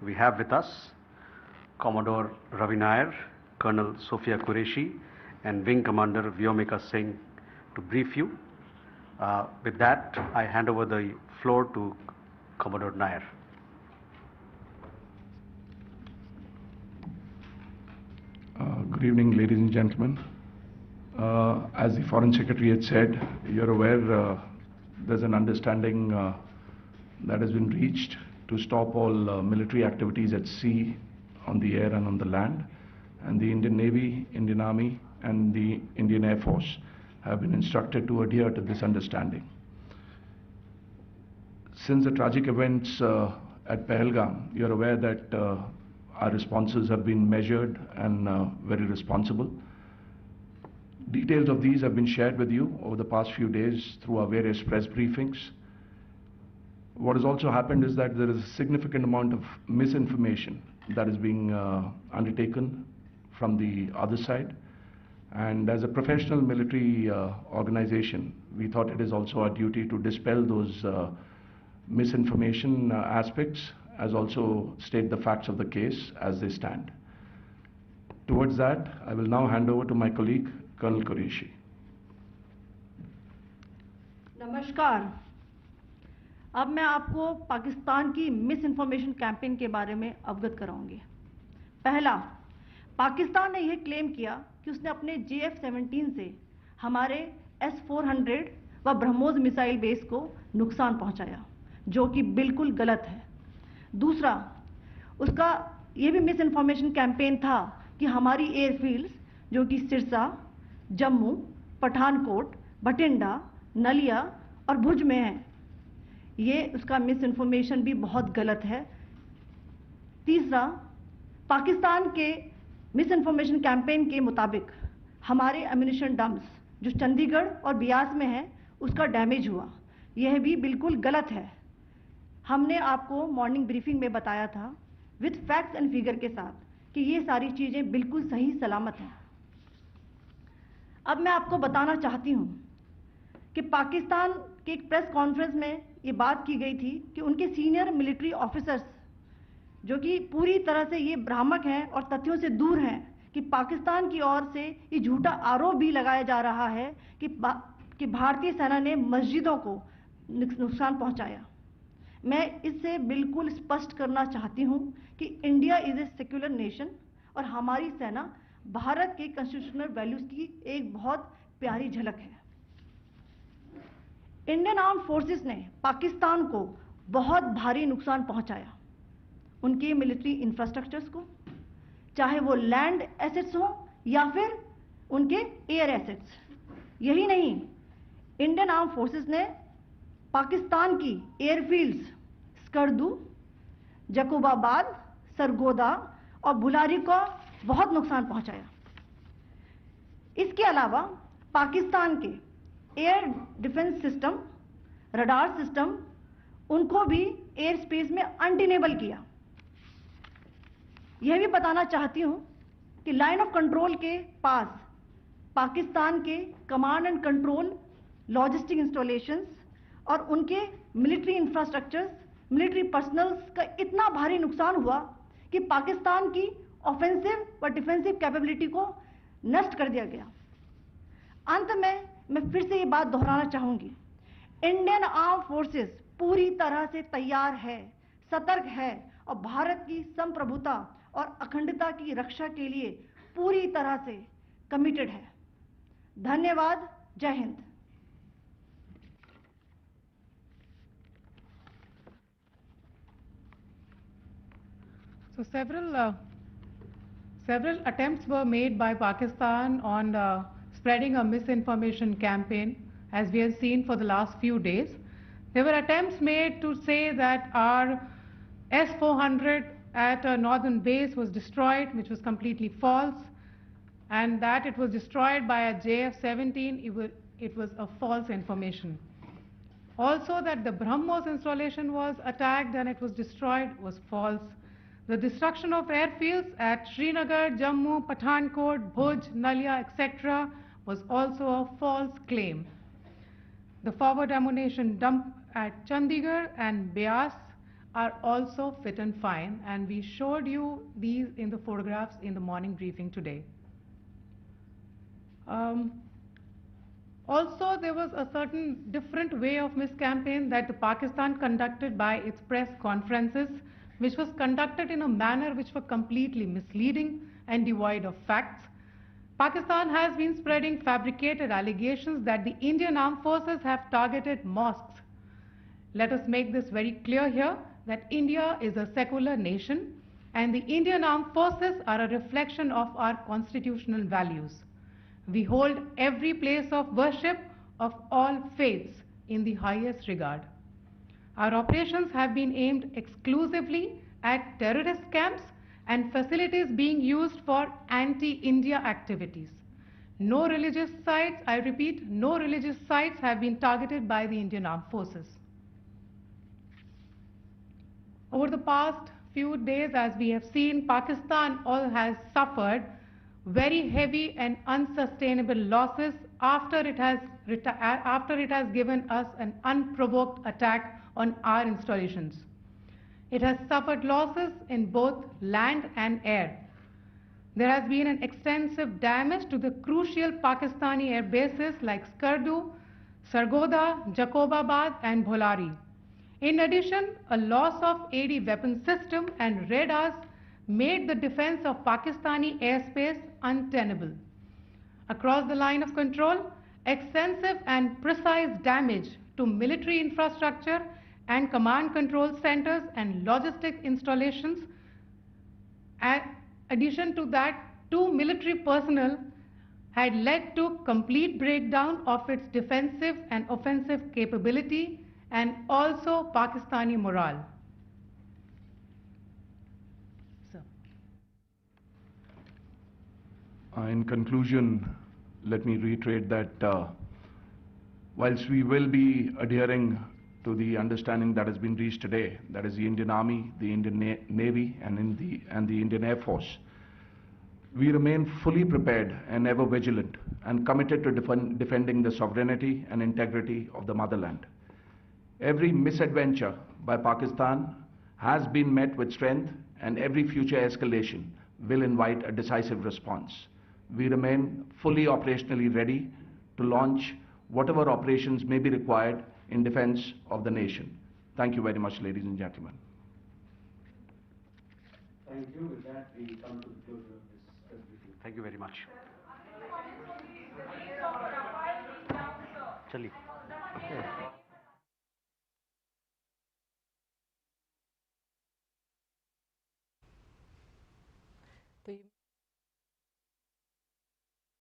we have with us Commodore Ravi Nair, Colonel Sophia Qureshi, and Wing Commander Vyomika Singh to brief you. With that, I hand over the floor to Commodore Nair. Good evening, ladies and gentlemen. As the Foreign Secretary had said, you're aware there's an understanding that has been reached to stop all military activities at sea, on the air and on the land. And the Indian Navy, Indian Army and the Indian Air Force have been instructed to adhere to this understanding. Since the tragic events at Pahalgam, you're aware that our responses have been measured and very responsible. Details of these have been shared with you over the past few days through our various press briefings. What has also happened is that there is a significant amount of misinformation that is being undertaken from the other side. And as a professional military organization, we thought it is also our duty to dispel those misinformation aspects, as also state the facts of the case as they stand. Towards that, I will now hand over to my colleague, Colonel Qureshi. नमस्कार। अब मैं आपको पाकिस्तान की miss information campaign के बारे में अवगत कराऊंगी। पहला, पाकिस्तान ने यह क्लेम किया कि उसने अपने JF-17 से हमारे S-400 व ब्रह्मोस मिसाइल बेस को नुकसान पहुंचाया, जो कि बिल्कुल गलत है। दूसरा, उसका यह भी मिस इन्फॉर्मेशन कैंपेन था कि हमारी एयरफील्ड्स जो कि सिरसा, जम्मू, पठानकोट, बठिंडा, नलिया और भुज में हैं, ये उसका मिस इन्फॉर्मेशन भी बहुत गलत है। तीसरा, पाकिस्तान के मिस इन्फॉर्मेशन कैंपेन के मुताबिक हमारे एम्यूनिशन डम्प्स जो चंडीगढ़ और बियास में है उसका डैमेज हुआ, यह भी बिल्कुल गलत है। हमने आपको मॉर्निंग ब्रीफिंग में बताया था विद फैक्ट्स एंड फिगर के साथ कि ये सारी चीज़ें बिल्कुल सही सलामत हैं। अब मैं आपको बताना चाहती हूँ कि पाकिस्तान के एक प्रेस कॉन्फ्रेंस में ये बात की गई थी कि उनके सीनियर मिलिट्री ऑफिसर्स जो कि पूरी तरह से ये भ्रामक हैं और तथ्यों से दूर हैं कि पाकिस्तान की ओर से ये झूठा आरोप भी लगाया जा रहा है कि भारतीय सेना ने मस्जिदों को नुकसान पहुंचाया। मैं इससे बिल्कुल स्पष्ट करना चाहती हूं कि India is a secular nation और हमारी सेना भारत के कॉन्स्टिट्यूशनल वैल्यूज की एक बहुत प्यारी झलक है। इंडियन आर्म फोर्सेस ने पाकिस्तान को बहुत भारी नुकसान पहुंचाया, उनके मिलिट्री इंफ्रास्ट्रक्चर्स को, चाहे वो लैंड एसेट्स हो या फिर उनके एयर एसेट्स। यही नहीं, इंडियन आर्म फोर्सेस ने पाकिस्तान की एयरफील्ड्स स्कर्दू, जकोबाबाद, सरगोदा और बुलारी को बहुत नुकसान पहुंचाया। इसके अलावा पाकिस्तान के air defence system, radar system, उनको भी एयर स्पेस में अनडिनेबल किया। यह भी बताना चाहती हूं कि लाइन ऑफ कंट्रोल के पास पाकिस्तान के command and control logistic installations और उनके मिलिट्री इंफ्रास्ट्रक्चर्स, मिलिट्री पर्सनल्स का इतना भारी नुकसान हुआ कि पाकिस्तान की ऑफेंसिव व डिफेंसिव कैपेबिलिटी को नष्ट कर दिया गया। अंत में मैं फिर से ये बात दोहराना चाहूंगी, इंडियन आर्म फोर्सेस पूरी तरह से तैयार है, सतर्क है और भारत की संप्रभुता और अखंडता की रक्षा के लिए पूरी तरह से कमिटेड है। धन्यवाद। जय Hind. So several attempts were made by Pakistan on spreading a misinformation campaign, as we have seen for the last few days. There were attempts made to say that our S-400 at a northern base was destroyed, which was completely false, and that it was destroyed by a JF-17, it was a false information. Also that the BrahMos installation was attacked and it was destroyed was false. The destruction of airfields at Srinagar, Jammu, Pathankot, Bhuj, Nalia, etc. was also a false claim. The forward ammunition dump at Chandigarh and Bias are also fit and fine, and we showed you these in the photographs in the morning briefing today. Also, there was a certain different way of Miss campaign that Pakistan conducted by its press conferences, which was conducted in a manner which were completely misleading and devoid of facts. Pakistan has been spreading fabricated allegations that the Indian armed forces have targeted mosques. Let us make this very clear here that India is a secular nation and the Indian armed forces are a reflection of our constitutional values. We hold every place of worship of all faiths in the highest regard. Our operations have been aimed exclusively at terrorist camps and facilities being used for anti-India activities. No religious sites, I repeat, no religious sites have been targeted by the Indian armed forces. Over the past few days, as we have seen, Pakistan all has suffered very heavy and unsustainable losses after it has given us an unprovoked attack on our installations. It has suffered losses in both land and air. There has been an extensive damage to the crucial Pakistani air bases like Skardu, Sargodha, Jacobabad and Bholari. In addition, a loss of AD weapon system and radars made the defense of Pakistani airspace untenable. Across the line of control, extensive and precise damage to military infrastructure and command control centers and logistic installations. In addition to that, 2 military personnel had led to complete breakdown of its defensive and offensive capability and also Pakistani morale. In conclusion, let me reiterate that whilst we will be adhering to the understanding that has been reached today, that is the Indian Army, the Indian Navy and the Indian Air Force, we remain fully prepared and ever vigilant and committed to defending the sovereignty and integrity of the motherland. Every misadventure by Pakistan has been met with strength and every future escalation will invite a decisive response. We remain fully operationally ready to launch whatever operations may be required in defense of the nation. Thank you very much, ladies and gentlemen. Thank you. With that, we come to the closure of this press briefing. Thank you very much. Chali. Okay.